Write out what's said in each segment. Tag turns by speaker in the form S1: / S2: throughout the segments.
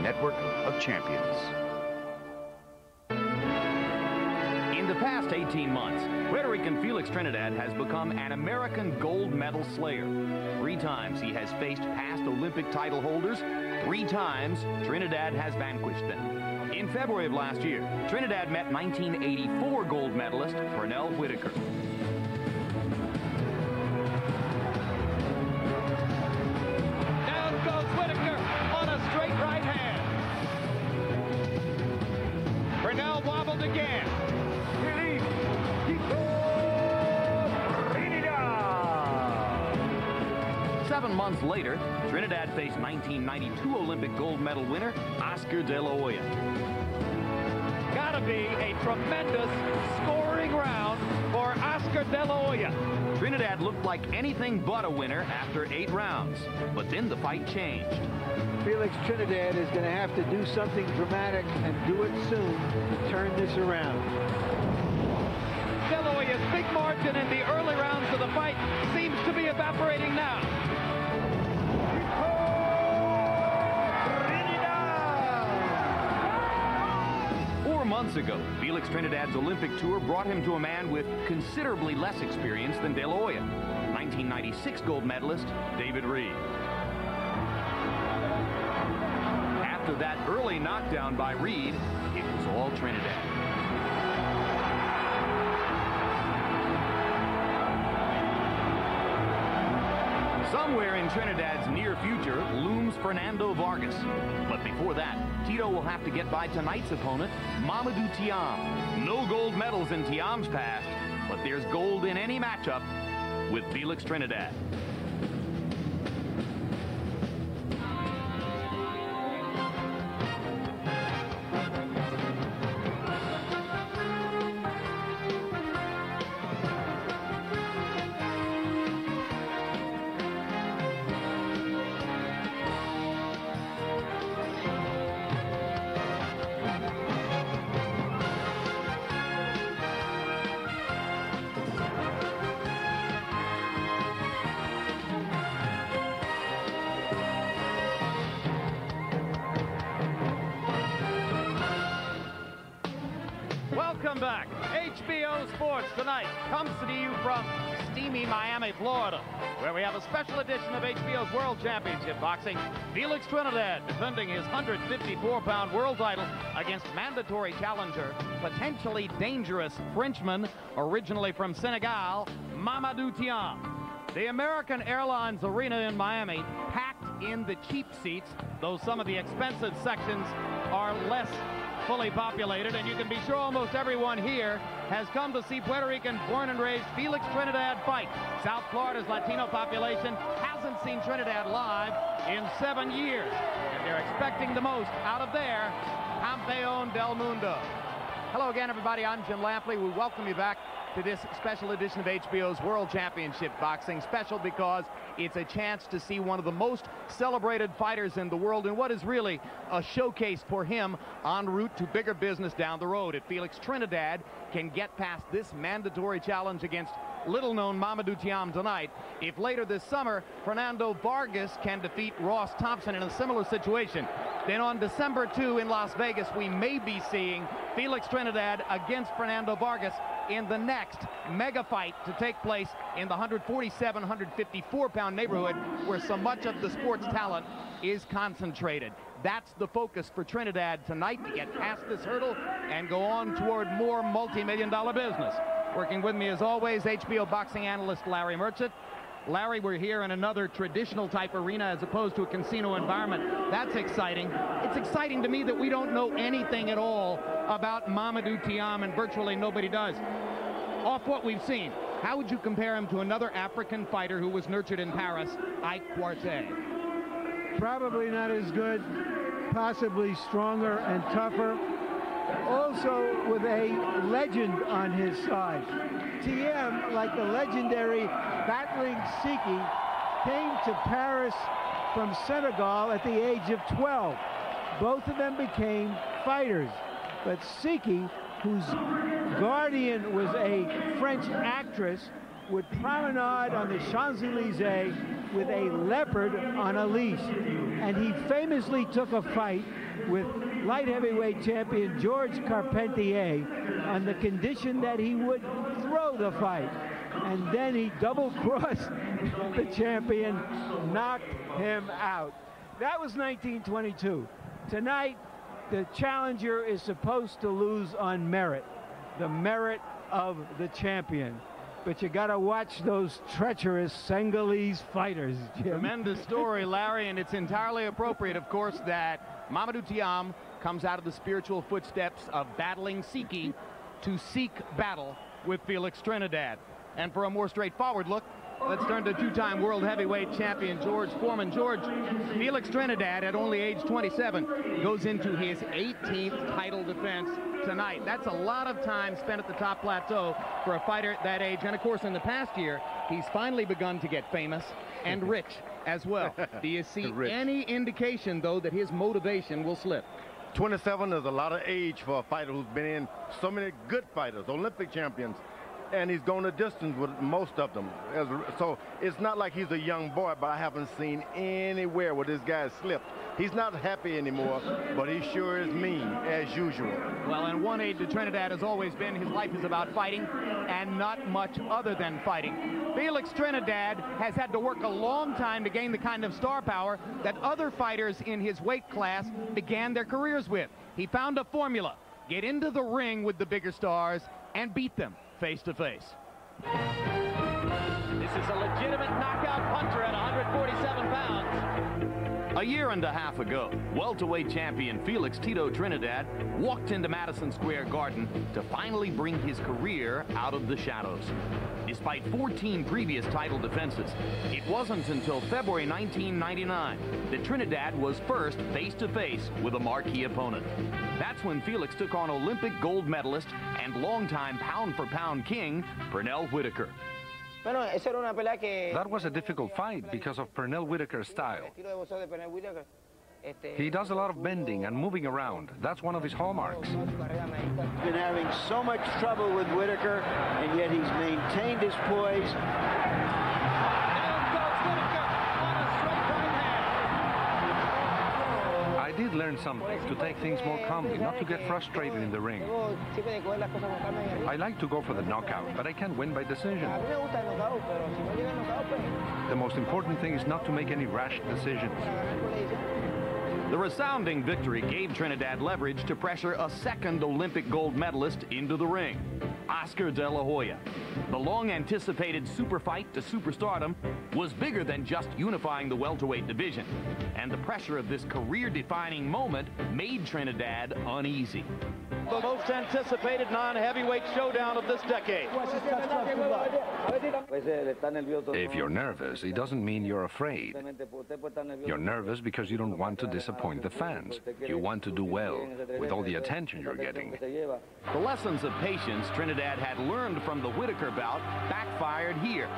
S1: network of champions.
S2: In the past 18 months, Puerto Rican Felix Trinidad has become an American gold medal slayer. 3 times he has faced past Olympic title holders. 3 times Trinidad has vanquished them. In February of last year, Trinidad met 1984 gold medalist Pernell Whitaker.
S3: Down goes Whitaker on a straight right hand. Pernell wobbled again.
S2: 7 months later, Trinidad faced 1992 Olympic gold medal winner Oscar De La Hoya.
S3: Gotta be a tremendous scoring round for Oscar De La Hoya.
S2: Trinidad looked like anything but a winner after 8 rounds, but then the fight changed.
S4: Felix Trinidad is going to have to do something dramatic and do it soon to turn this around.
S3: De La Hoya's big margin in the early rounds of the fight seems to be evaporating now.
S2: 4 months ago, Felix Trinidad's Olympic tour brought him to a man with considerably less experience than De La Hoya, 1996 gold medalist David Reed. After that early knockdown by Reed, it was all Trinidad. Somewhere in Trinidad's near future looms Fernando Vargas. But before that, Tito will have to get by tonight's opponent, Mamadou Thiam. No gold medals in Thiam's past, but there's gold in any matchup with Felix Trinidad.
S3: Welcome back. HBO Sports tonight comes to you from steamy Miami, Florida, where we have a special edition of HBO's World Championship Boxing. Felix Trinidad defending his 154-pound world title against mandatory challenger, potentially dangerous Frenchman, originally from Senegal, Mamadou Thiam. The American Airlines Arena in Miami packed in the cheap seats, though some of the expensive sections are less fully populated, and you can be sure almost everyone here has come to see Puerto Rican born and raised Felix Trinidad fight. South Florida's Latino population hasn't seen Trinidad live in 7 years, and they're expecting the most out of their Campeón del Mundo. Hello again, everybody. I'm Jim Lampley. We welcome you back to this special edition of HBO's World Championship Boxing. Special because it's a chance to see one of the most celebrated fighters in the world in what is really a showcase for him en route to bigger business down the road. If Felix Trinidad can get past this mandatory challenge against little-known Mamadou Thiam tonight, if later this summer Fernando Vargas can defeat Ross Thompson in a similar situation, then on December 2 in Las Vegas, we may be seeing Felix Trinidad against Fernando Vargas in the next mega fight to take place in the 147, 154-pound neighborhood where so much of the sports talent is concentrated. That's the focus for Trinidad tonight, to get past this hurdle and go on toward more multi-million-dollar business. Working with me, as always, HBO boxing analyst Larry Merchant. Larry, we're here in another traditional type arena as opposed to a casino environment. That's exciting. It's exciting to me that we don't know anything at all about Mamadou Thiam, and virtually nobody does. Off what we've seen, how would you compare him to another African fighter who was nurtured in Paris, Ike Quartet?
S4: Probably not as good, possibly stronger and tougher. Also with a legend on his side. Thiam, like the legendary battling Siki, came to Paris from Senegal at the age of 12. Both of them became fighters. But Siki, whose guardian was a French actress, would promenade on the Champs-Élysées with a leopard on a leash. And he famously took a fight with light heavyweight champion George Carpentier on the condition that he would throw the fight. And then he double-crossed the champion, knocked him out. That was 1922. Tonight, the challenger is supposed to lose on merit, the merit of the champion. But you got to watch those treacherous Senegalese fighters, Jim.
S3: Tremendous story, Larry, and it's entirely appropriate, of course, that Mamadou Thiam comes out of the spiritual footsteps of battling Siki to seek battle with Felix Trinidad. And for a more straightforward look, let's turn to two-time world heavyweight champion George Foreman. George, Felix Trinidad, at only age 27, goes into his 18th title defense tonight. That's a lot of time spent at the top plateau for a fighter at that age. And of course, in the past year, he's finally begun to get famous and rich as well. Do you see any indication, though, that his motivation will slip?
S1: 27 is a lot of age for a fighter who's been in so many good fighters, Olympic champions, and he's gone a distance with most of them. So it's not like he's a young boy, but I haven't seen anywhere where this guy slipped. He's not happy anymore, but he sure is mean, as usual.
S3: Well, and one aid to Trinidad has always been his life is about fighting and not much other than fighting. Felix Trinidad has had to work a long time to gain the kind of star power that other fighters in his weight class began their careers with. He found a formula: get into the ring with the bigger stars and beat them face to face.
S5: This is a legitimate knockout puncher at 147 pounds.
S2: A year and a half ago, welterweight champion Felix Tito Trinidad walked into Madison Square Garden to finally bring his career out of the shadows. Despite 14 previous title defenses, it wasn't until February 1999 that Trinidad was first face-to-face with a marquee opponent. That's when Felix took on Olympic gold medalist and longtime pound-for-pound king Pernell Whitaker.
S6: That was a difficult fight because of Pernell Whitaker's style. He does a lot of bending and moving around. That's one of his hallmarks.
S4: He's been having so much trouble with Whitaker, and yet he's maintained his poise.
S6: I did learn something, to take things more calmly, not to get frustrated in the ring. I like to go for the knockout, but I can't win by decision. The most important thing is not to make any rash decisions.
S2: The resounding victory gave Trinidad leverage to pressure a second Olympic gold medalist into the ring, Oscar De La Hoya. The long-anticipated super fight to superstardom was bigger than just unifying the welterweight division, and the pressure of this career-defining moment made Trinidad uneasy.
S3: The most anticipated non-heavyweight showdown of this decade.
S6: If you're nervous, it doesn't mean you're afraid. You're nervous because you don't want to disappoint the fans. You want to do well with all the attention you're getting.
S2: The lessons of patience Trinidad had learned from the Whitaker bout backfired here,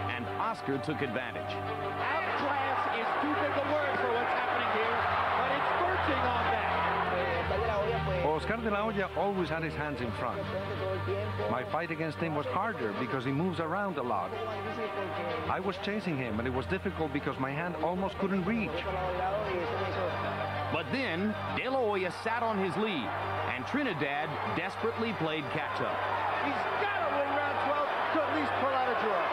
S2: and Oscar took advantage.
S3: Outclass is too big a word for what's happening here, but it's verging on that.
S6: Oscar De La Hoya always had his hands in front. My fight against him was harder because he moves around a lot. I was chasing him, and it was difficult because my hand almost couldn't reach.
S2: But then, De La Hoya sat on his lead, and Trinidad desperately played catch-up.
S3: He's got to win round 12 to at least pull out a draw.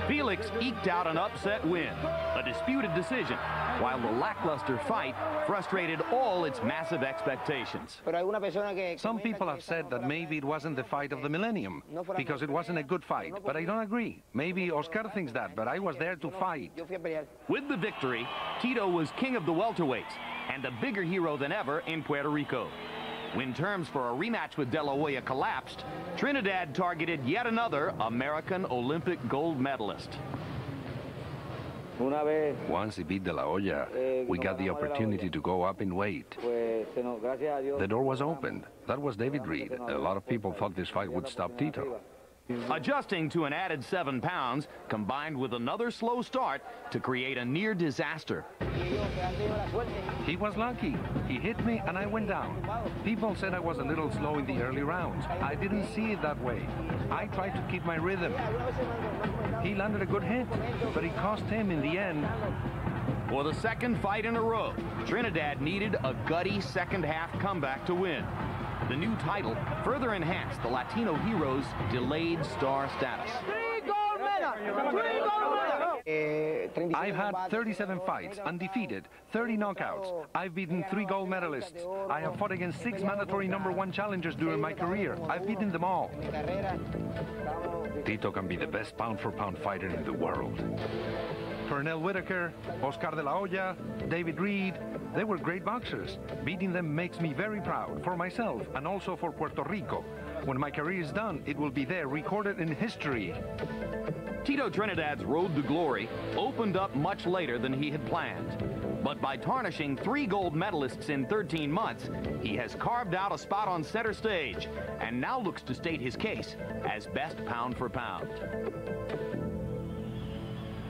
S2: Felix eked out an upset win, a disputed decision, while the lackluster fight frustrated all its massive expectations.
S6: Some people have said that maybe it wasn't the fight of the millennium, because it wasn't a good fight, but I don't agree. Maybe Oscar thinks that, but I was there to fight.
S2: With the victory, Tito was king of the welterweights and a bigger hero than ever in Puerto Rico. When terms for a rematch with De La Hoya collapsed, Trinidad targeted yet another American Olympic gold medalist.
S6: Once he beat De La Hoya, we got the opportunity to go up in weight. The door was opened. That was David Reed. A lot of people thought this fight would stop Tito.
S2: Adjusting to an added 7 pounds, combined with another slow start to create a near disaster.
S6: He was lucky. He hit me and I went down. People said I was a little slow in the early rounds. I didn't see it that way. I tried to keep my rhythm. He landed a good hit, but it cost him in the end.
S2: For the second fight in a row, Trinidad needed a gutty second-half comeback to win. The new title further enhanced the Latino hero's delayed star status.
S6: I've had 37 fights, undefeated, 30 knockouts. I've beaten 3 gold medalists. I have fought against 6 mandatory #1 challengers during my career. I've beaten them all. Tito can be the best pound-for-pound fighter in the world. Pernell Whitaker, Oscar de la Hoya, David Reed, they were great boxers. Beating them makes me very proud, for myself and also for Puerto Rico. When my career is done, it will be there, recorded in history.
S2: Tito Trinidad's road to glory opened up much later than he had planned. But by tarnishing 3 gold medalists in 13 months, he has carved out a spot on center stage and now looks to state his case as best pound for pound.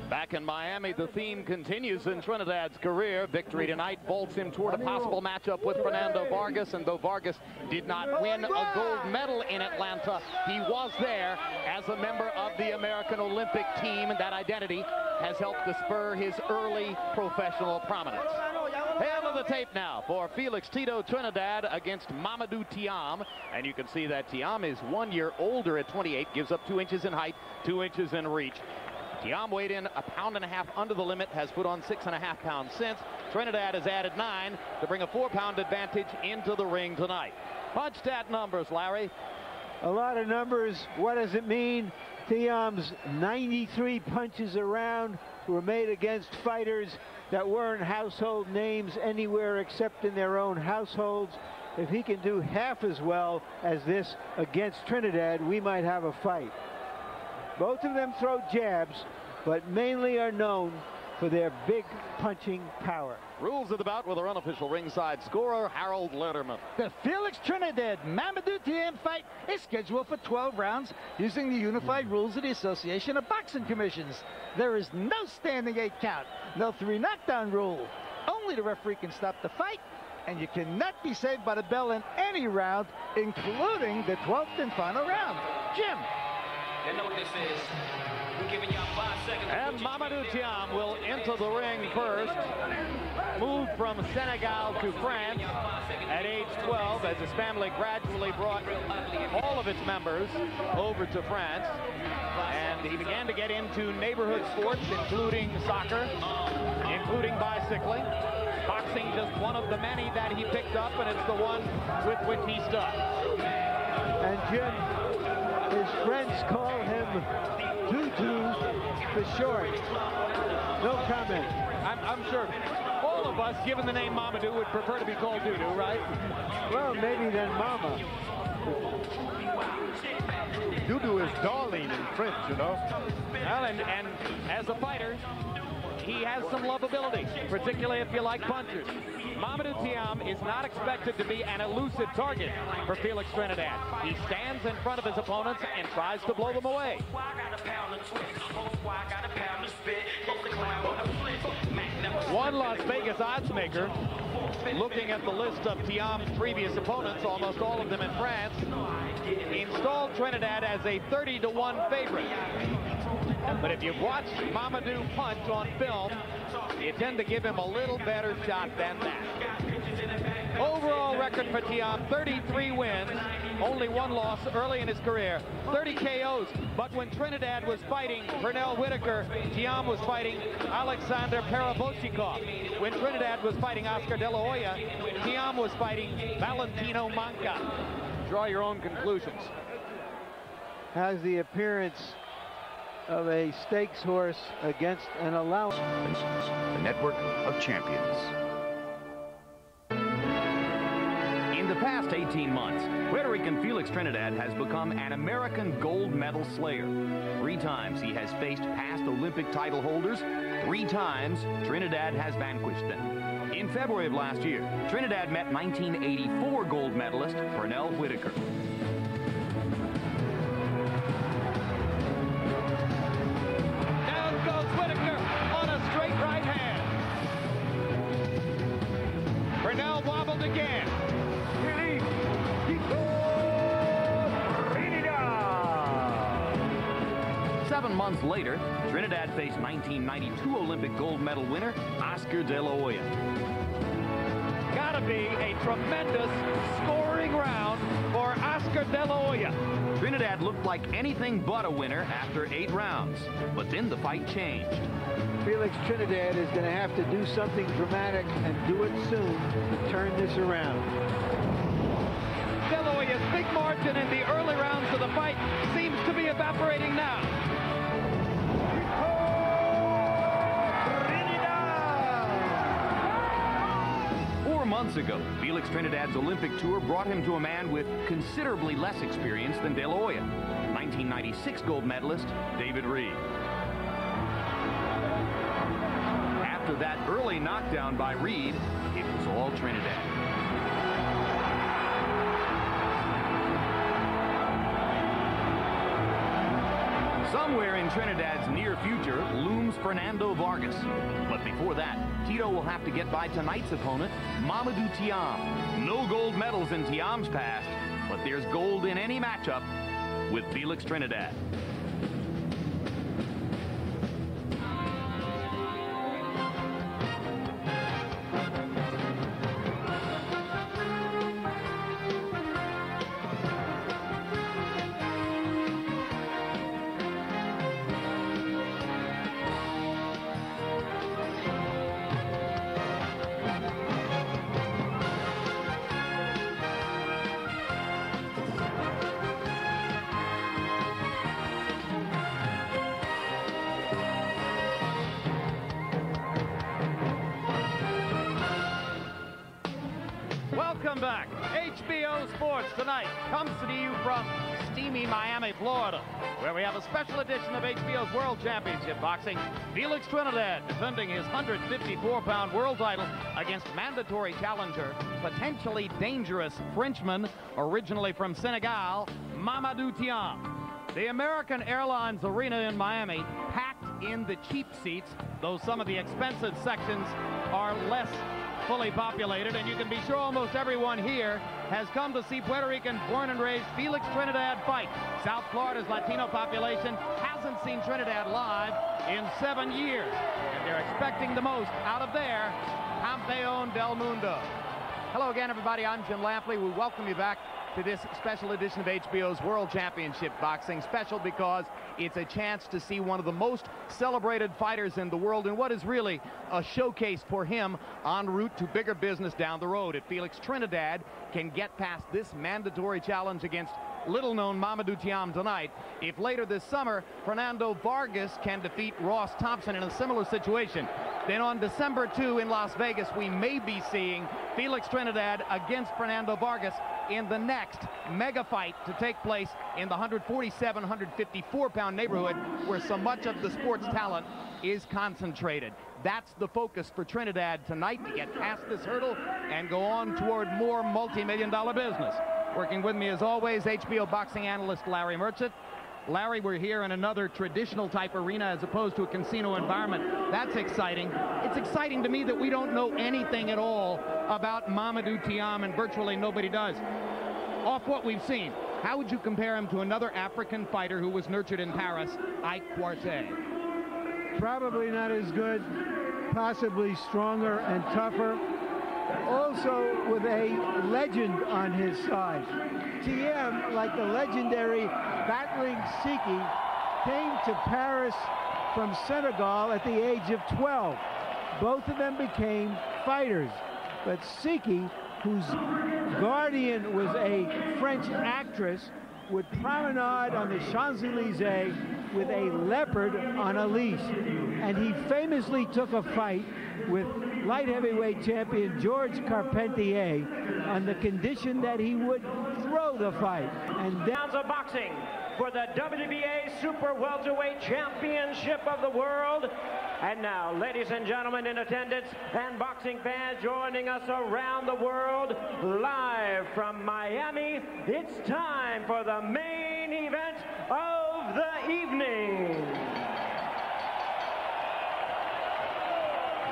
S3: Back in Miami, the theme continues in Trinidad's career. Victory tonight bolts him toward a possible matchup with Fernando Vargas, and though Vargas did not win a gold medal in Atlanta, he was there as a member of the American Olympic team, and that identity has helped to spur his early professional prominence. Hail of the tape now for Felix Tito Trinidad against Mamadou Thiam, and you can see that Thiam is 1 year older at 28, gives up 2 inches in height, 2 inches in reach. Thiam weighed in 1.5 pounds under the limit, has put on 6.5 pounds since. Trinidad has added 9 to bring a 4-pound advantage into the ring tonight. Punch stat numbers, Larry.
S4: A lot of numbers. What does it mean? Thiam's 93 punches around were made against fighters that weren't household names anywhere except in their own households. If he can do half as well as this against Trinidad, we might have a fight. Both of them throw jabs, but mainly are known for their big punching power.
S3: Rules of the bout with our unofficial ringside scorer, Harold Lederman.
S7: The Felix Trinidad Mamadou Thiam fight is scheduled for 12 rounds using the unified rules of the Association of Boxing Commissions. There is no standing 8 count, no 3 knockdown rule. Only the referee can stop the fight, and you cannot be saved by the bell in any round, including the 12th and final round. Jim.
S5: You know what this is. We're giving y'all 5 seconds.
S3: And Mamadou Thiam will enter the ring first. Moved from Senegal to France at age 12 as his family gradually brought all of its members over to France. And he began to get into neighborhood sports, including soccer, including bicycling. Boxing just one of the many that he picked up, and it's the one with which he stuck.
S4: And Jim, his friends call him Tutu for short. No comment.
S3: I'm sure all of us, given the name Mamadou, would prefer to be called Dudu, right?
S4: Well, maybe then Mama.
S1: Dudu is darling in French, you know.
S3: Well, and as a fighter, he has some lovability, particularly if you like punchers. Mamadou Thiam is not expected to be an elusive target for Felix Trinidad. He stands in front of his opponents and tries to blow them away. One Las Vegas oddsmaker, looking at the list of Thiam's previous opponents, almost all of them in France, installed Trinidad as a 30-to-1 favorite. But if you've watched Mamadou punch on film, you tend to give him a little better shot than that. Overall record for Thiam, 33 wins, only 1 loss early in his career, 30 KOs. But when Trinidad was fighting Pernell Whitaker, Thiam was fighting Alexander Perevochikov. When Trinidad was fighting Oscar de la Hoya, Thiam was fighting Valentino Manca. Draw your own conclusions.
S4: Has the appearance of a stakes horse against an allowance.
S2: The network of champions. In the past 18 months, Puerto Rican Felix Trinidad has become an American gold medal slayer. 3 times he has faced past Olympic title holders. 3 times Trinidad has vanquished them. In February of last year, Trinidad met 1984 gold medalist Pernell Whitaker.
S3: Whitaker on a straight right hand. Pernell wobbled again.
S8: Felix Tito Trinidad.
S2: 7 months later, Trinidad faced 1992 Olympic gold medal winner Oscar De La Hoya.
S3: Gotta be a tremendous scoring round for Oscar De La Hoya.
S2: Trinidad looked like anything but a winner after 8 rounds, but then the fight changed.
S4: Felix Trinidad is going to have to do something dramatic and do it soon to turn this around.
S3: De La Hoya's big margin in the early rounds of the fight seems to be evaporating now.
S2: 4 months ago, Felix Trinidad's Olympic tour brought him to a man with considerably less experience than De La Hoya, 1996 gold medalist David Reed. After that early knockdown by Reed, it was all Trinidad. Somewhere in Trinidad's near future looms Fernando Vargas. But before that, Tito will have to get by tonight's opponent, Mamadou Thiam. No gold medals in Thiam's past, but there's gold in any matchup with Felix Trinidad.
S3: Welcome back. HBO Sports Tonight comes to you from steamy Miami, Florida, where we have a special edition of HBO's World Championship Boxing. Felix Trinidad defending his 154-pound world title against mandatory challenger, potentially dangerous Frenchman, originally from Senegal, Mamadou Thiam. The American Airlines Arena in Miami packed in the cheap seats, though some of the expensive sections are less fully populated, and you can be sure almost everyone here has come to see Puerto Rican born and raised Felix Trinidad fight. South Florida's Latino population hasn't seen Trinidad live in 7 years, and they're expecting the most out of their Campeón del Mundo. Hello again, everybody. I'm Jim Lampley. We welcome you back to this special edition of HBO's World Championship Boxing. Special because it's a chance to see one of the most celebrated fighters in the world and what is really a showcase for him en route to bigger business down the road. If Felix Trinidad can get past this mandatory challenge against little-known Mamadou Thiam tonight, if later this summer Fernando Vargas can defeat Ross Thompson in a similar situation, then on December 2 in Las Vegas, we may be seeing Felix Trinidad against Fernando Vargas in the next mega fight to take place in the 147, 154-pound neighborhood where so much of the sports talent is concentrated. That's the focus for Trinidad tonight, to get past this hurdle and go on toward more multi-million-dollar business. Working with me, as always, HBO boxing analyst Larry Merchant. Larry, we're here in another traditional type arena as opposed to a casino environment. That's exciting. It's exciting to me that we don't know anything at all about Mamadou Thiam, and virtually nobody does. Off what we've seen, how would you compare him to another African fighter who was nurtured in Paris, Ike Quartet?
S4: Probably not as good, possibly stronger and tougher. Also with a legend on his side. Thiam, like the legendary battling Siki, came to Paris from Senegal at the age of 12. Both of them became fighters. But Siki, whose guardian was a French actress, would promenade on the Champs-Élysées with a leopard on a leash. And he famously took a fight with light heavyweight champion George Carpentier on the condition that he would throw the fight. And
S8: rounds of boxing for the WBA Super Welterweight Championship of the World. And now, ladies and gentlemen in attendance and boxing fans joining us around the world, live from Miami, it's time for the main event of the evening.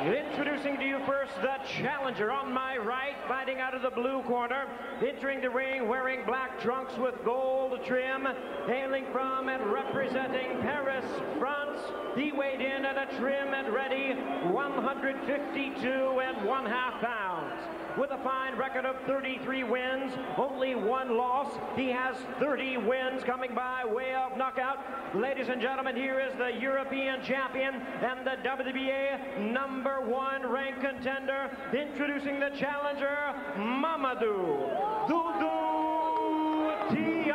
S8: Introducing to you first the challenger on my right, fighting out of the blue corner, entering the ring wearing black trunks with gold trim, hailing from and representing Paris, France. He weighed in at a trim and ready 152.5 pounds. With a fine record of 33 wins, only 1 loss. He has 30 wins coming by way of knockout. Ladies and gentlemen, here is the European champion and the WBA #1 ranked contender, introducing the challenger, Mamadou Thiam.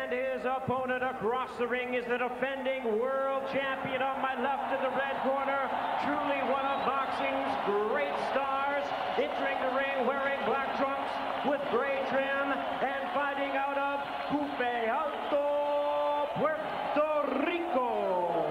S8: His opponent across the ring is the defending world champion on my left in the red corner, truly one of boxing's great stars, entering the ring wearing black trunks with gray trim and fighting out of Cupe Alto, Puerto Rico.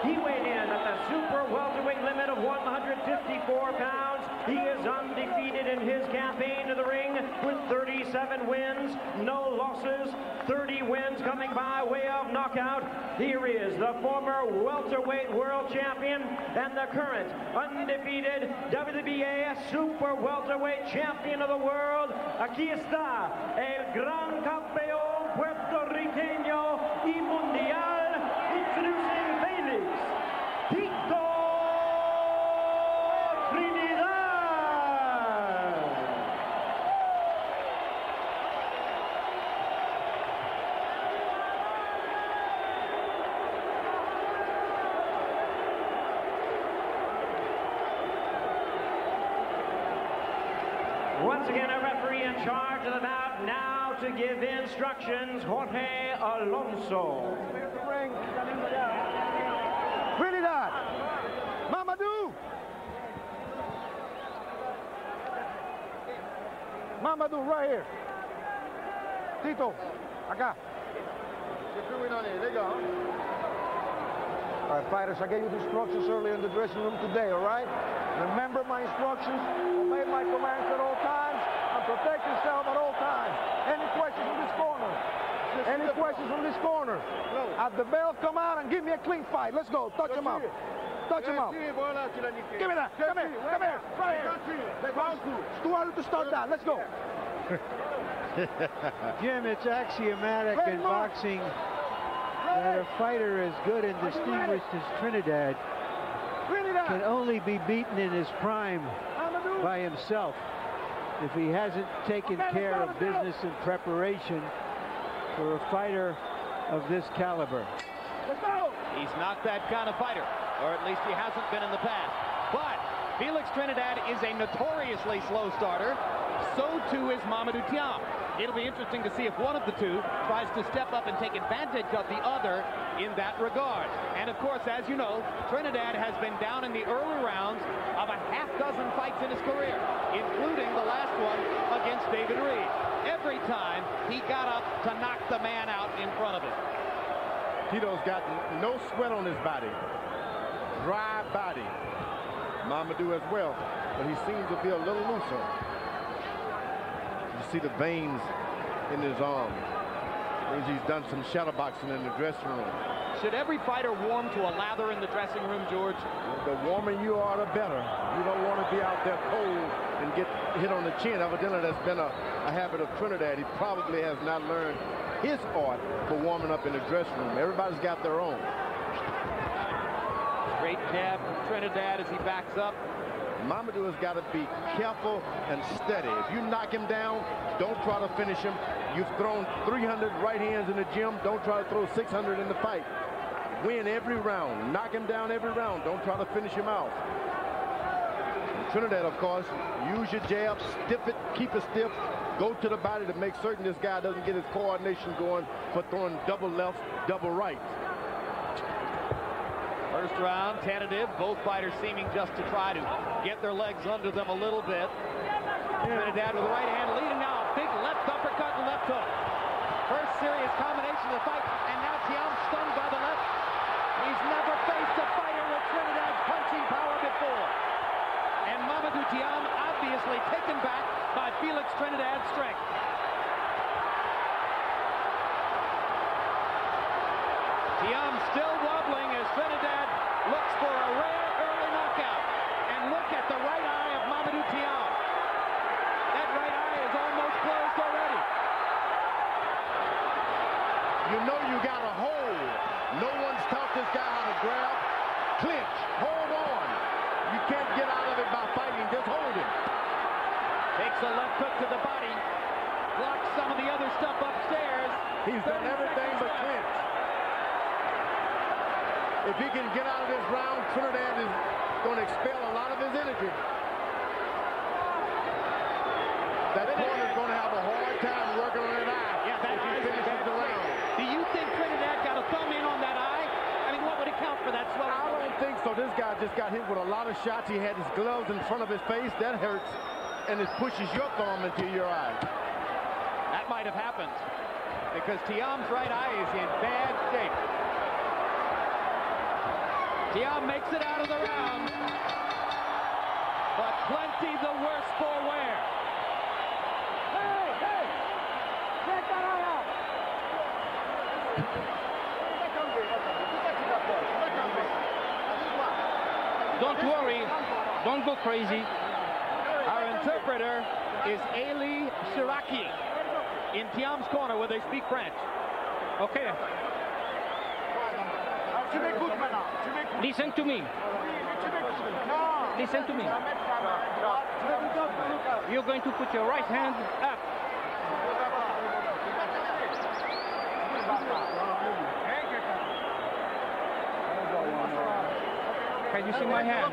S8: He weighed in at the super welterweight limit of 154 pounds. He is undefeated in his campaign to the ring with 37 wins, no losses, 30 wins coming by way of knockout. Here is the former welterweight world champion and the current undefeated WBA super welterweight champion of the world. Aquí está el gran campeón puertorriqueño y mundial, introducing Felix Trinidad. Once again, a referee in charge of the bout now to give instructions, Jorge Alonso.
S7: Trinidad, Mamadou. Mamadou, right here. Tito, acá. All right, fighters, I gave you the instructions earlier in the dressing room today, all right? Remember my instructions, obey my commands at all times, and protect yourself at all times. Any questions from this corner? Any questions from this corner? No. At the bell, come out and give me a clean fight. Let's go. Touch him up. Touch him up. Give me that. Come here. Come here. Right here. It's too early to start that. Let's go.
S4: Jim, it's axiomatic in boxing that a fighter as good and distinguished as Trinidad can only be beaten in his prime by himself. If he hasn't taken care of business and preparation for a fighter of this caliber.
S3: He's not that kind of fighter, or at least he hasn't been in the past. But Felix Trinidad is a notoriously slow starter. So too is Mamadou Thiam. It'll be interesting to see if one of the two tries to step up and take advantage of the other in that regard. And of course, as you know, Trinidad has been down in the early rounds of a half-dozen fights in his career, including the last one against David Reed. Every time he got up to knock the man out in front of him.
S1: Tito's got no sweat on his body. Dry body. Mamadou as well, but he seems to be a little looser. You see the veins in his arm. Means he's done some shadow boxing in the dressing room.
S3: Should every fighter warm to a lather in the dressing room, George?
S1: The warmer you are, the better. You don't want to be out there cold and get hit on the chin. Evidently, that's been a habit of Trinidad. He probably has not learned his art for warming up in the dressing room. Everybody's got their own.
S3: Great jab from Trinidad as he backs up.
S1: Mamadou has got to be careful and steady. If you knock him down, don't try to finish him. You've thrown 300 right hands in the gym. Don't try to throw 600 in the fight. Win every round. Knock him down every round. Don't try to finish him out. And Trinidad, of course, use your jab, stiff it, keep it stiff. Go to the body to make certain this guy doesn't get his coordination going for throwing double left, double right.
S3: First round, tentative. Both fighters seeming just to try to get their legs under them a little bit. Trinidad with the right hand leading now. Big left uppercut and left hook. First serious combination of the fight, and now Thiam stunned by the left. He's never faced a fighter with Trinidad's punching power before. And Mamadou Thiam obviously taken back by Felix Trinidad's strength. Thiam still wobbling as Trinidad looks for a rare early knockout. And look at the right eye of Mamadou Thiam. That right eye is almost closed already.
S1: You know you got to hold. No one's taught this guy how to grab, clinch, hold on. You can't get out of it by fighting, just hold him.
S3: Takes a left hook to the body. Blocks some of the other stuff upstairs.
S1: He's done everything but clinch. If he can get out of this round, Trinidad is going to expel a lot of his energy. That corner is going to have a hard time working on that eye.
S3: Yeah, that eye finishes the round. Do you think Trinidad got a thumb in on that eye? I mean, what would account for that swelling?
S1: I don't think so. This guy just got hit with a lot of shots. He had his gloves in front of his face. That hurts, and it pushes your thumb into your eye.
S3: That might have happened because Thiam's right eye is in bad shape. Thiam makes it out of the round, but plenty the worse for wear.
S5: Hey, check that eye out.
S7: Don't worry. Don't go crazy.
S3: Our interpreter is Eli Shiraki in Thiam's corner where they speak French.
S7: Okay. Listen to me. Listen to me. You're going to put your right hand up. Can you see my hand?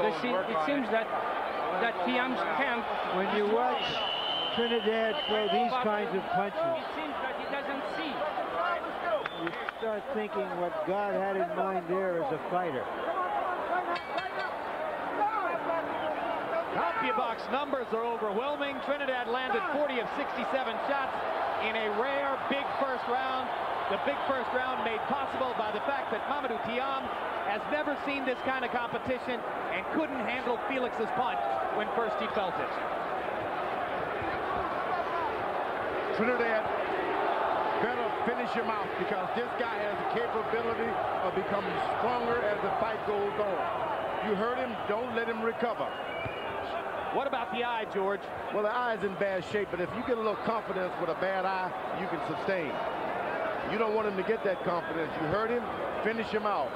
S7: It seems that Thiam's camp.
S4: When you watch Trinidad throw these kinds of punches,
S7: It seems that he doesn't see.
S4: you start thinking what God had in mind there as a fighter.
S3: CompuBox numbers are overwhelming. Trinidad landed 40 of 67 shots in a rare big first round. The big first round made possible by the fact that Mamadou Thiam has never seen this kind of competition and couldn't handle Felix's punch when first he felt it.
S1: Trinidad better finish him out because this guy has the capability of becoming stronger as the fight goes on. You heard him, don't let him recover.
S3: What about the eye, George?
S1: Well, the eye is in bad shape, but if you get a little confidence with a bad eye, you can sustain. You don't want him to get that confidence. You heard him, finish him out.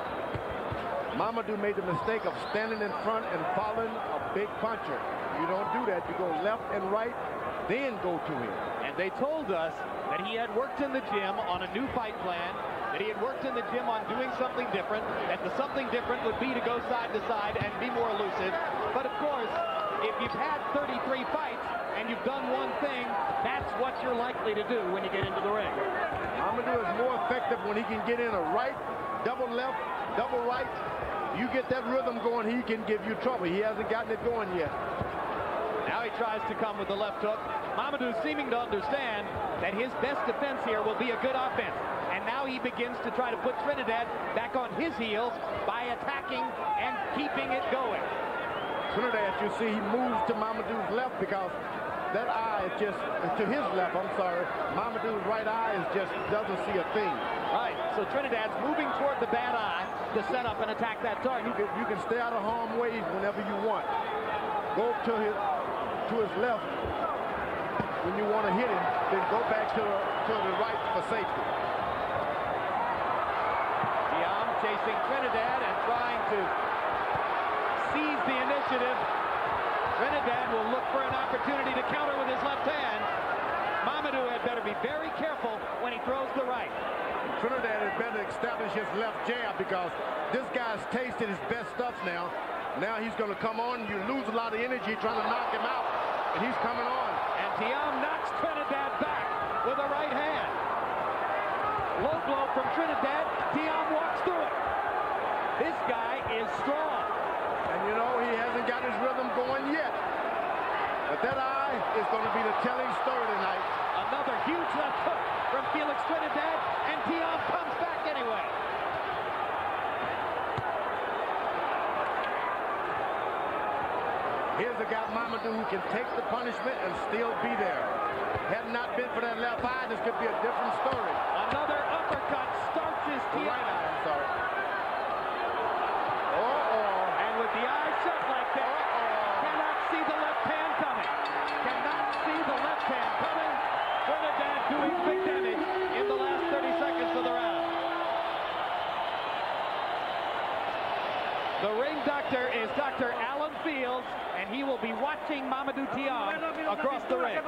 S1: Mamadou made the mistake of standing in front and following a big puncher. You don't do that. You go left and right, then go to him.
S3: And they told us that he had worked in the gym on a new fight plan, that he had worked in the gym on doing something different, that the something different would be to go side to side and be more elusive. But of course, if you've had 33 fights and you've done one thing, that's what you're likely to do when you get into the ring.
S1: Mamadou is more effective when he can get in a right, double left, double right. You get that rhythm going, he can give you trouble. He hasn't gotten it going yet.
S3: Now he tries to come with the left hook. Mamadou seeming to understand that his best defense here will be a good offense. And now he begins to try to put Trinidad back on his heels by attacking and keeping it going.
S1: Trinidad, you see, he moves to Mamadou's left because that eye is just, to his left, I'm sorry, Mamadou's right eye is just doesn't see a thing.
S3: Right, so Trinidad's moving toward the bad eye to set up and attack that target.
S1: You can stay out of harm's way whenever you want. Go to his left when you want to hit him, then go back to the right for safety.
S3: Thiam chasing Trinidad and trying to seize the initiative. Trinidad will look for an opportunity to counter with his left hand. Mamadou had better be very careful when he throws the right.
S1: Trinidad had better establish his left jab because this guy's tasted his best stuff now. Now he's going to come on. You lose a lot of energy trying to knock him out, and he's coming on.
S3: And Thiam knocks Trinidad back with a right hand. Low blow from Trinidad. Thiam walks through it. This guy is strong.
S1: And you know, he hasn't got his rhythm going yet. But that eye is going to be the telling story tonight.
S3: Another huge left hook from Felix Trinidad, and Thiam comes back anyway.
S1: Here's a guy, Mamadou, who can take the punishment and still be there. Had it not been for that left eye, this could be a different story.
S3: Another uppercut starches Thiam.
S1: Right eye, I'm sorry.
S3: And with the eye shut like that, cannot see the left hand coming. Cannot see the left hand coming. Trinidad doing big damage in the last 30 seconds of the round. The ring doctor is Dr. Alan Fields, and he will be watching Mamadou Thiam across the ring.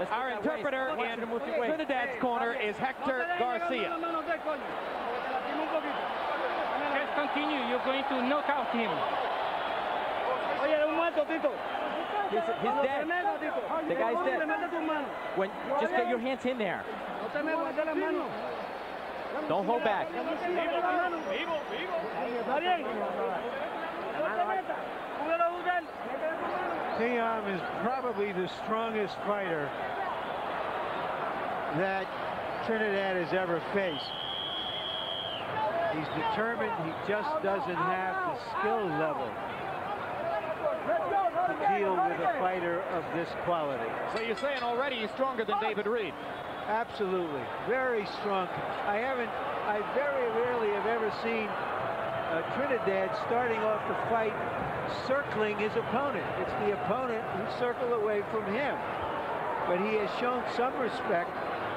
S3: Our interpreter in Trinidad's corner is Hector Garcia.
S5: Just continue. You're going to knock out him.
S9: He's dead. The guy's dead. Just get your hands in there. Don't hold back.
S4: Thiam is probably the strongest fighter that Trinidad has ever faced. He's determined. He just doesn't have the skill level to deal with a fighter of this quality.
S3: So you're saying already he's stronger than David Reed?
S4: Absolutely. Very strong. I very rarely have ever seen Trinidad starting off the fight circling his opponent. It's the opponent who circled away from him. But he has shown some respect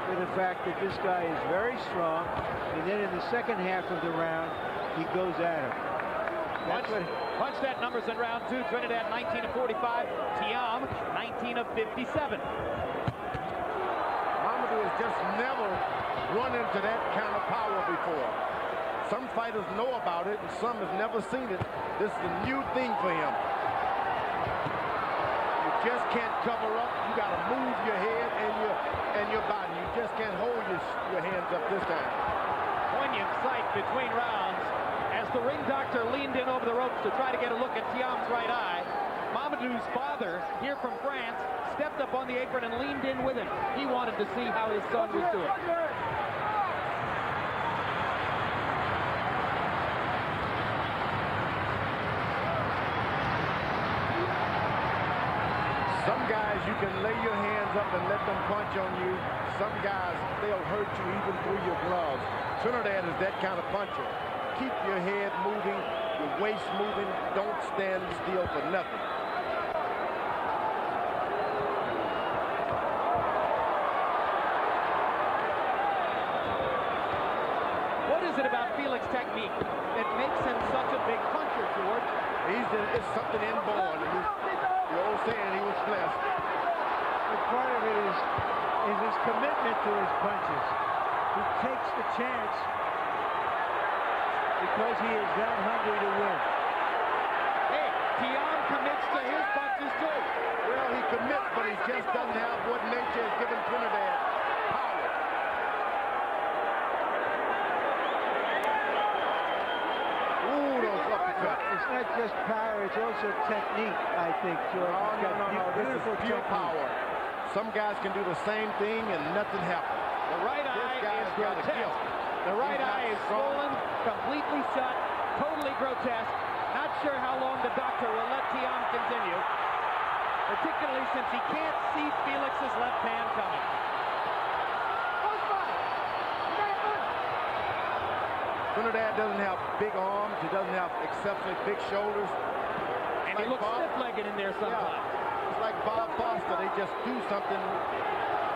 S4: for the fact that this guy is very strong, and then in the second half of the round, he goes at him.
S3: Punch that numbers in round 2. Trinidad 19 of 45. Thiam 19 of 57.
S1: Mamadou has just never run into that kind of power before. Some fighters know about it, and some have never seen it. This is a new thing for him. You just can't cover up. You got to move your head and your body. You just can't hold your hands up this time.
S3: Poignant sight between rounds as the ring doctor leaned in over the ropes to try to get a look at Thiam's right eye. Mamadou's father, here from France, stepped up on the apron and leaned in with him. He wanted to see how his son was doing.
S1: Some guys, you can lay your hands up and let them punch on you. Some guys, they'll hurt you even through your gloves. Trinidad is that kind of puncher. Keep your head moving, your waist moving. Don't stand still for nothing.
S3: What is it about Felix's technique that makes him such a big puncher, George?
S1: It's something inborn. The old saying, he was blessed.
S4: But part of it is his commitment to his punches. He takes the chance because he is that hungry to win.
S3: Hey, Thiam commits to his punches too.
S1: Well, he commits, but he just doesn't have what nature has given Trinidad, power. Ooh, those uppercuts.
S4: It's not just power, it's also technique, I think, George.
S1: No. This is pure power. Some guys can do the same thing and nothing happens.
S3: The right eye is grotesque. The right eye is swollen, completely shut, totally grotesque. Not sure how long the doctor will let Thiam continue, particularly since he can't see Felix's left hand coming.
S1: Trinidad doesn't have big arms. He doesn't have exceptionally big shoulders.
S3: And he looks stiff-legged in there sometimes.
S1: Yeah. It's like Bob Foster. They just do something.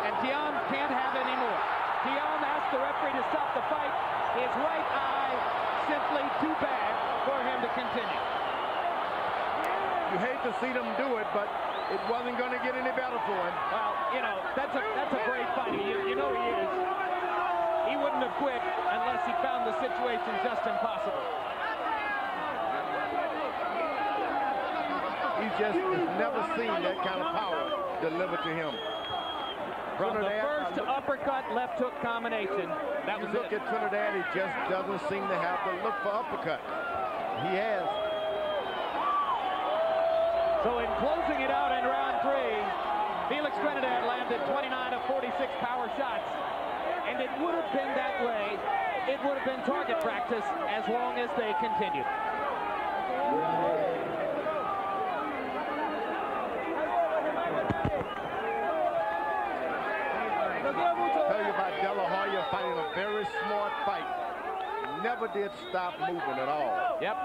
S3: And Thiam can't have any more. Thiam asked the referee to stop the fight. His right eye simply too bad for him to continue.
S1: You hate to see them do it, but it wasn't going to get any better for him.
S3: Well, you know, that's a brave fighter. You know he is. He wouldn't have quit unless he found the situation just impossible.
S1: He's just never seen that kind of power delivered to him.
S3: From the first uppercut, left hook combination, that was it.
S1: Look at Trinidad, he just doesn't seem to have to look for uppercut. He has.
S3: So in closing it out in round 3, Felix Trinidad landed 29 of 46 power shots. And it would have been that way. It would have been target practice as long as they continued.
S1: fighting a very smart fight. Never did stop moving at all.
S3: Yep.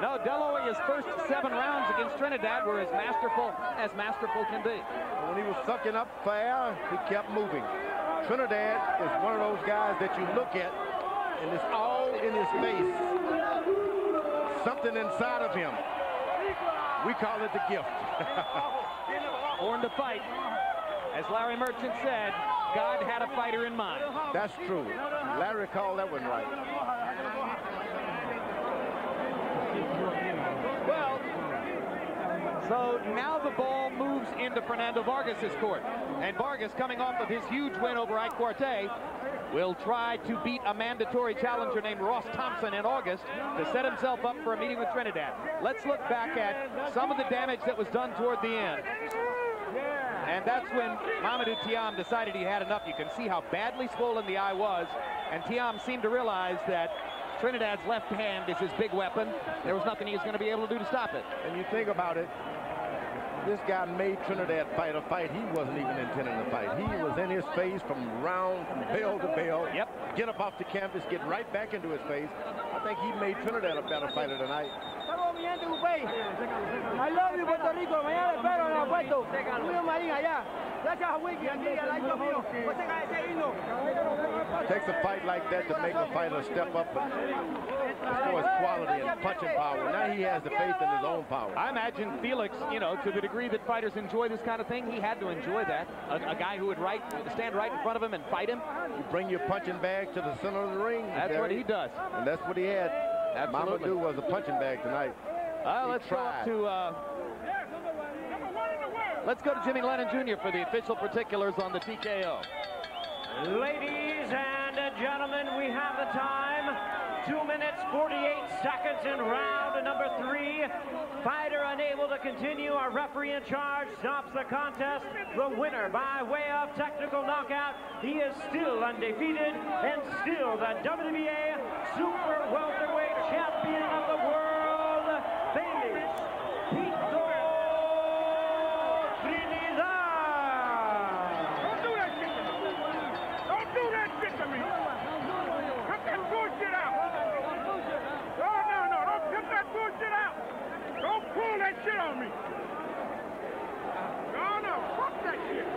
S3: No, De La Hoya's first 7 rounds against Trinidad were as masterful can be.
S1: When he was sucking up for air, he kept moving. Trinidad is one of those guys that you look at, and it's all in his face. Something inside of him. We call it the gift.
S3: Born to fight. As Larry Merchant said, God had a fighter in mind.
S1: That's true. Larry called that one right.
S3: Well, so now the ball moves into Fernando Vargas's court. And Vargas, coming off of his huge win over Ike Quartey, will try to beat a mandatory challenger named Ross Thompson in August to set himself up for a meeting with Trinidad. Let's look back at some of the damage that was done toward the end. And that's when Mamadou Thiam decided he had enough. You can see how badly swollen the eye was. And Thiam seemed to realize that Trinidad's left hand is his big weapon. There was nothing he was going to be able to do to stop it.
S1: And you think about it, this guy made Trinidad fight a fight he wasn't even intending to fight. He was in his face from bell to bell.
S3: Yep.
S1: Get up off the canvas, get right back into his face. I think he made Trinidad a better fighter tonight.
S5: I love you, Puerto Rico. Mañana espero en el puerto. Julio Marín allá. Gracias a Wiki aquí, al año mío.
S1: It takes a fight like that to make a fighter step up as far as quality and punching power. Now he has the faith in his own power.
S3: I imagine Felix, you know, to the degree that fighters enjoy this kind of thing, he had to enjoy that. A guy who would stand right in front of him and fight him.
S1: You bring your punching bag to the center of the ring.
S3: That's what he does.
S1: And that's what he had.
S3: Absolutely.
S1: Mamadou was a punching bag tonight.
S3: Let's go to Jimmy Lennon Jr. for the official particulars on the TKO.
S8: Ladies and gentlemen, we have the time. 2 minutes, 48 seconds in round number 3. Fighter unable to continue. Our referee in charge stops the contest. The winner by way of technical knockout. He is still undefeated and still the WBA Super Welterweight Champion of the world, Felix Trinidad.
S10: Don't do that shit to me. Don't do that shit to me. Cut that bullshit out. No. Don't cut that bullshit out. Don't pull that shit on me. No. Fuck that shit.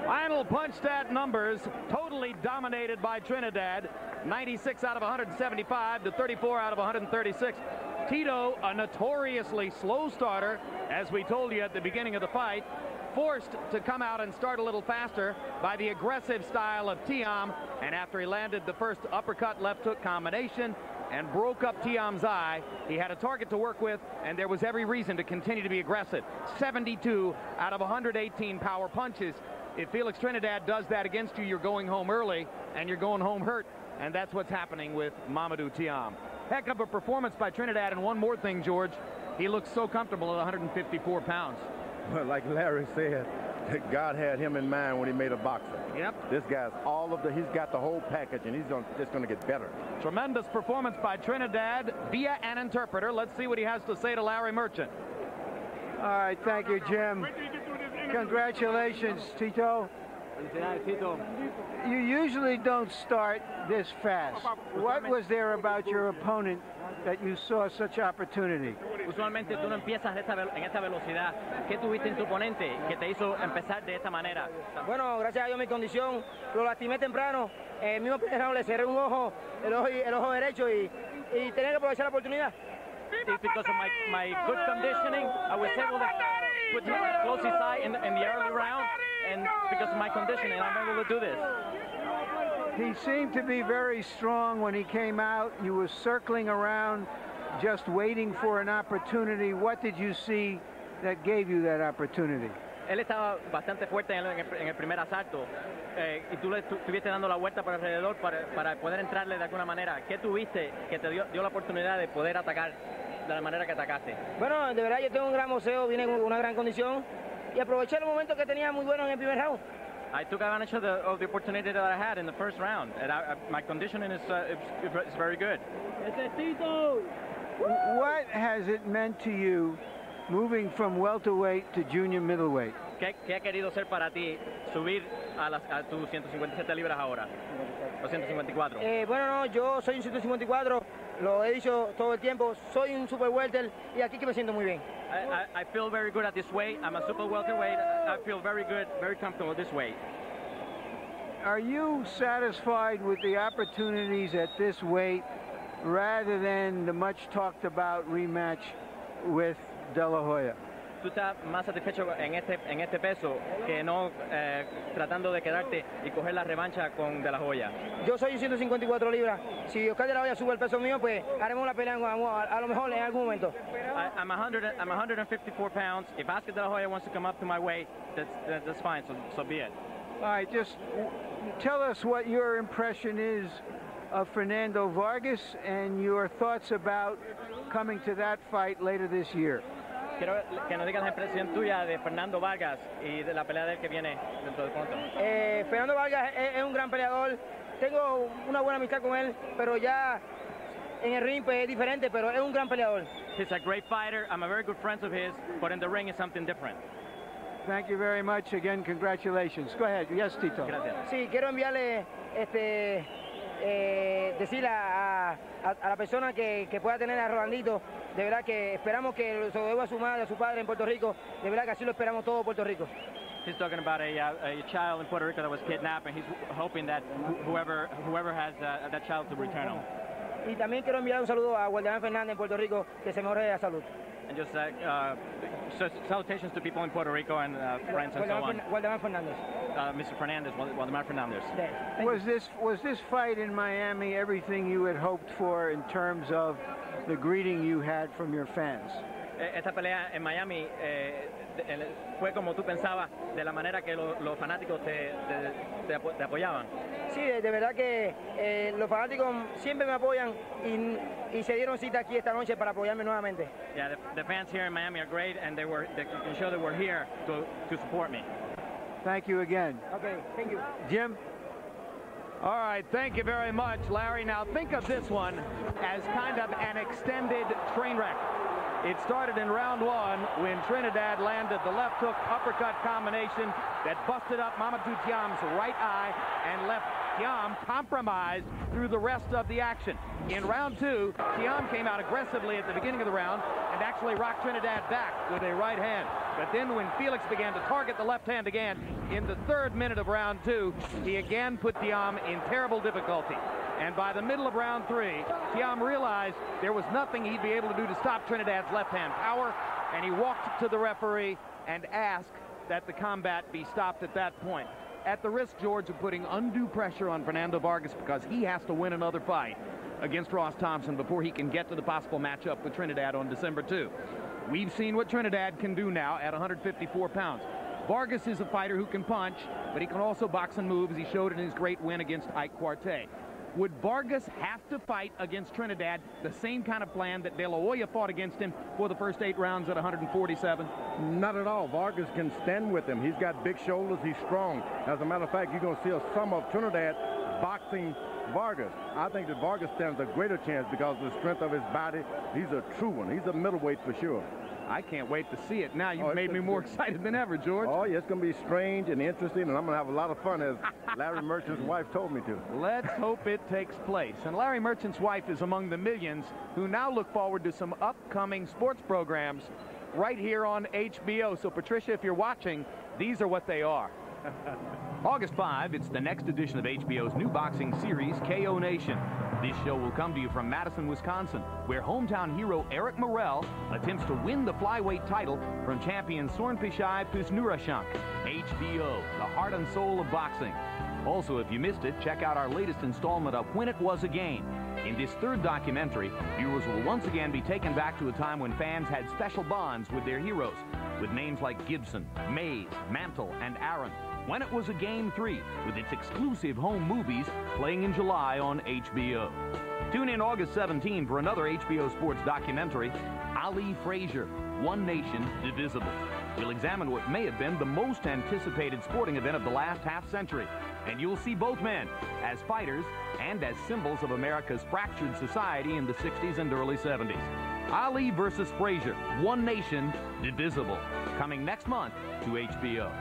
S3: Final punch stat numbers, totally dominated by Trinidad. 96 out of 175 to 34 out of 136. Tito, a notoriously slow starter, as we told you at the beginning of the fight, forced to come out and start a little faster by the aggressive style of Thiam. And after he landed the first uppercut left hook combination and broke up Thiam's eye, he had a target to work with, and there was every reason to continue to be aggressive. 72 out of 118 power punches. If Felix Trinidad does that against you, you're going home early, and you're going home hurt. And that's what's happening with Mamadou Thiam. Heck of a performance by Trinidad. And one more thing, George. He looks so comfortable at 154 pounds.
S1: Well, like Larry said, God had him in mind when he made a boxer.
S3: Yep.
S1: This guy's he's got the whole package, and he's just going to get better.
S3: Tremendous performance by Trinidad via an interpreter. Let's see what he has to say to Larry Merchant.
S4: All right, thank you, Jim. Congratulations, Tito. You usually don't start this fast. What was there about your opponent that you saw such opportunity?
S9: Usualmente tú no empiezas en esta velocidad. ¿Qué tuviste en tu oponente que te hizo empezar de esta manera?
S11: Bueno, gracias a Dios mi condición, lo lastimé temprano. El mismo primer round le cerré un ojo, el ojo derecho y tenía que aprovechar la oportunidad.
S9: It's because of my good conditioning, I was able to put him close his eye in the early round, and because of my conditioning, I'm able to do this.
S4: He seemed to be very strong when he came out. You were circling around, just waiting for an opportunity. What did you see that gave you that opportunity?
S9: Él estaba bastante fuerte en el primer asalto y tú le estuviste dando la vuelta por alrededor para poder entrarle de alguna manera. ¿Qué tuviste que te dio la oportunidad de poder atacar de la manera que atacaste?
S11: Bueno, de verdad yo tengo un gran boxeo, vine con una gran condición y aproveché el momento que tenía muy bueno en el primer round.
S9: I took advantage of the opportunity that I had in the first round, and my conditioning is very good.
S4: What has it meant to you moving from welterweight to junior middleweight?
S9: ¿Qué ha querido ser para ti subir a tus 157 libras ahora? O 154.
S11: Bueno, no, yo soy un 154, lo he dicho todo el tiempo, soy un super welter y aquí que me siento muy bien.
S9: I feel very good at this weight. I'm a super welterweight. I feel very good, very comfortable at this weight.
S4: Are you satisfied with the opportunities at this weight rather than the much talked about rematch with De La Hoya?
S9: ¿Tú estás más satisfecho en este peso que no tratando de quedarte y coger la revancha con De La Hoya?
S11: Yo soy 154 libras. Si Oscar De La Hoya sube el peso mío, pues haremos la pelea a lo mejor en algún momento.
S9: I'm 154 pounds. If Oscar De La Hoya wants to come up to my weight, that's fine. So be it.
S4: All right, just tell us what your impression is of Fernando Vargas and your thoughts about coming to that fight later this year.
S9: Quiero que nos digas la impresión tuya de Fernando Vargas y de la pelea de él que viene dentro de pronto.
S11: Fernando Vargas es un gran peleador. Tengo una buena amistad con él, pero ya en el ring pues, es diferente, pero es un gran peleador.
S9: He's a great fighter. I'm a very good friend of his, but in the ring is something different.
S4: Thank you very much. Again, congratulations. Go ahead. Yes, Tito.
S9: Gracias.
S11: Sí, quiero enviarle decirle a la persona que pueda tener a Rolandito, de verdad que esperamos que se lo deba a su madre, a su padre en Puerto Rico, de verdad que así lo esperamos todo Puerto Rico.
S9: He's talking about a child in Puerto Rico that was kidnapped, and he's hoping that whoever has that child to return him.
S11: Y también quiero enviar un saludo a Guardián Fernández en Puerto Rico, que se mejore de salud.
S9: And just salutations to people in Puerto Rico and friends and so on.
S11: Guardián Fernández.
S9: Mr. Fernandez, Waldemar Fernandez.
S4: Was this fight in Miami everything you had hoped for in terms of the greeting you had from your fans?
S9: Esta pelea en Miami fue como tú pensabas, de la manera que los fanáticos te apoyaban.
S11: Sí, de verdad que los fanáticos siempre me apoyan y se dieron cita aquí esta noche para apoyarme nuevamente.
S9: Yeah, the fans here in Miami are great, and they can show that we're here to support me.
S4: Thank you again.
S11: Okay, thank you.
S4: Jim?
S3: All right, thank you very much, Larry. Now think of this one as kind of an extended train wreck. It started in round one when Trinidad landed the left hook uppercut combination that busted up Mamadou Thiam's right eye and left Thiam compromised through the rest of the action. In round two, Thiam came out aggressively at the beginning of the round and actually rocked Trinidad back with a right hand. But then when Felix began to target the left hand again, in the third minute of round two, he again put Thiam in terrible difficulty. And by the middle of round three, Thiam realized there was nothing he'd be able to do to stop Trinidad's left-hand power, and he walked to the referee and asked that the combat be stopped at that point. At the risk, George, of putting undue pressure on Fernando Vargas because he has to win another fight against Ross Thompson before he can get to the possible matchup with Trinidad on December 2. We've seen what Trinidad can do now at 154 pounds. Vargas is a fighter who can punch, but he can also box and move, as he showed in his great win against Ike Quartey. Would Vargas have to fight against Trinidad the same kind of plan that De La Hoya fought against him for the first 8 rounds at 147?
S1: Not at all. Vargas can stand with him. He's got big shoulders. He's strong. As a matter of fact, you're going to see some of Trinidad boxing Vargas. I think that Vargas stands a greater chance because of the strength of his body. He's a true one. He's a middleweight for sure.
S3: I can't wait to see it. Now you've made me more excited than ever, George.
S1: Oh, yeah, it's going to be strange and interesting, and I'm going to have a lot of fun, as Larry Merchant's wife told me to.
S3: Let's hope it takes place. And Larry Merchant's wife is among the millions who now look forward to some upcoming sports programs right here on HBO. So, Patricia, if you're watching, these are what they are.
S2: August 5, it's the next edition of HBO's new boxing series, KO Nation. This show will come to you from Madison, Wisconsin, where hometown hero Eric Morrell attempts to win the flyweight title from champion Sornpishai Pusnurashank. HBO, the heart and soul of boxing. Also, if you missed it, check out our latest installment of When It Was a Game. In this third documentary, viewers will once again be taken back to a time when fans had special bonds with their heroes, with names like Gibson, Mays, Mantle, and Aaron. When It Was a Game 3, with its exclusive home movies playing in July on HBO. Tune in August 17 for another HBO Sports documentary, Ali Frazier, One Nation, Divisible. We'll examine what may have been the most anticipated sporting event of the last half-century. And you'll see both men as fighters and as symbols of America's fractured society in the 60s and early 70s. Ali versus Frazier, one nation, divisible. Coming next month to HBO.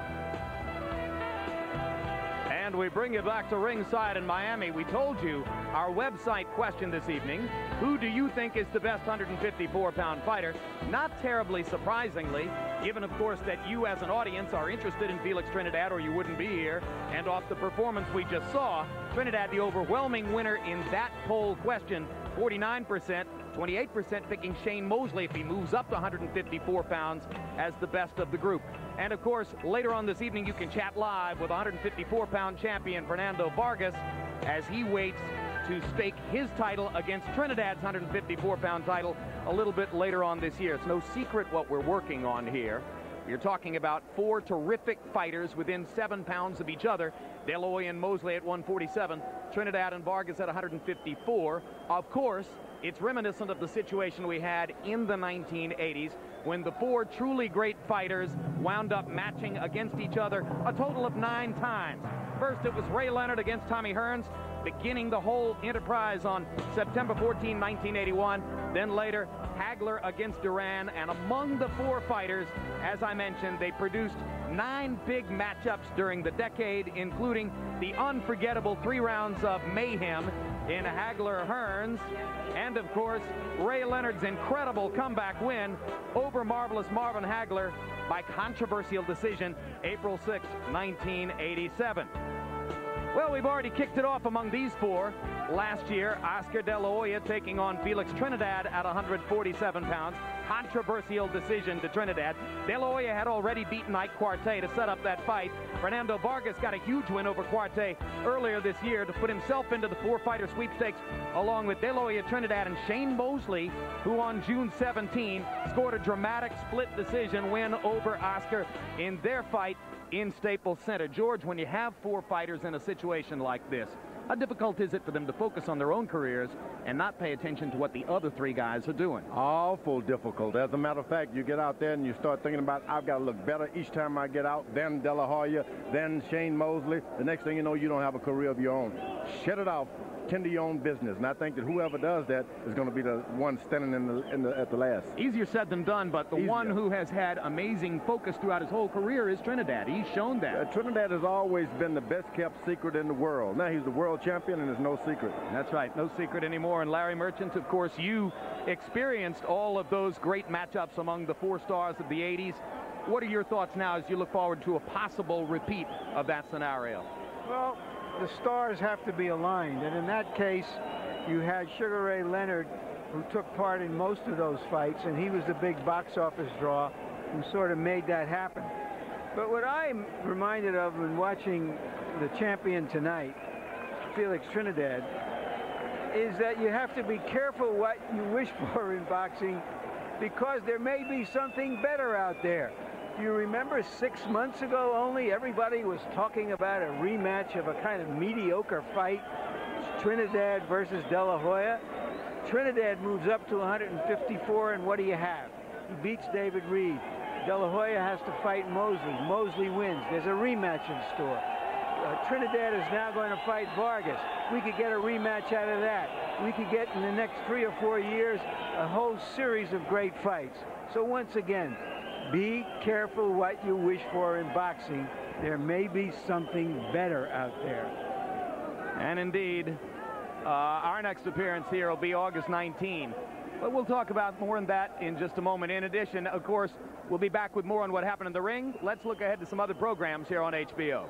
S3: And we bring you back to ringside in Miami. We told you our website question this evening: who do you think is the best 154-pound fighter? Not terribly surprisingly, given, of course, that you as an audience are interested in Felix Trinidad, or you wouldn't be here. And off the performance we just saw, Trinidad the overwhelming winner in that poll question, 49%. 28% picking Shane Mosley if he moves up to 154 pounds as the best of the group. And of course, later on this evening, you can chat live with 154-pound champion Fernando Vargas as he waits to stake his title against Trinidad's 154-pound title a little bit later on this year. It's no secret what we're working on here. You're talking about four terrific fighters within 7 pounds of each other. De La Hoya and Mosley at 147, Trinidad and Vargas at 154. Of course, it's reminiscent of the situation we had in the 1980s when the four truly great fighters wound up matching against each other a total of 9 times. First, it was Ray Leonard against Tommy Hearns, beginning the whole enterprise on September 14, 1981. Then later, Hagler against Duran. And among the four fighters, as I mentioned, they produced 9 big matchups during the decade, including the unforgettable 3 rounds of mayhem in Hagler-Hearns, and of course, Ray Leonard's incredible comeback win over Marvelous Marvin Hagler by controversial decision, April 6, 1987. Well, we've already kicked it off among these four. Last year, Oscar De La Hoya taking on Felix Trinidad at 147 pounds. Controversial decision to Trinidad. De La Hoya had already beaten Ike Quartey to set up that fight. Fernando Vargas got a huge win over Quartey earlier this year to put himself into the 4-fighter sweepstakes, along with De La Hoya, Trinidad, and Shane Mosley, who on June 17 scored a dramatic split decision win over Oscar in their fight in Staples Center. George, when you have 4 fighters in a situation like this, how difficult is it for them to focus on their own careers and not pay attention to what the other 3 guys are doing?
S1: Awful difficult. As a matter of fact, you get out there and you start thinking about, I've got to look better each time I get out, then De La Hoya, then Shane Mosley. The next thing you know, you don't have a career of your own. Shut it off. Tend to your own business. And I think that whoever does that is going to be the one standing at the last.
S2: Easier said than done, but the one who has had amazing focus throughout his whole career is Trinidad. He's shown that.
S1: Trinidad has always been the best kept secret in the world. Now he's the world champion and there's no secret.
S3: That's right, no secret anymore. And Larry Merchant, of course, you experienced all of those great matchups among the 4 stars of the 80s. What are your thoughts now as you look forward to a possible repeat of that scenario?
S4: Well, the stars have to be aligned, and in that case, you had Sugar Ray Leonard, who took part in most of those fights, and he was the big box office draw who sort of made that happen. But what I'm reminded of when watching the champion tonight, Felix Trinidad, is that you have to be careful what you wish for in boxing, because there may be something better out there. You remember 6 months ago only, everybody was talking about a rematch of a kind of mediocre fight, Trinidad versus De La Hoya. Trinidad moves up to 154, and what do you have? He beats David Reed. De La Hoya has to fight Mosley. Mosley wins. There's a rematch in store. Trinidad is now going to fight Vargas. We could get a rematch out of that. We could get in the next 3 or 4 years a whole series of great fights. So once again, be careful what you wish for in boxing. There may be something better out there.
S3: And indeed, our next appearance here will be August 19. But we'll talk about more on that in just a moment. In addition, of course, we'll be back with more on what happened in the ring. Let's look ahead to some other programs here on HBO.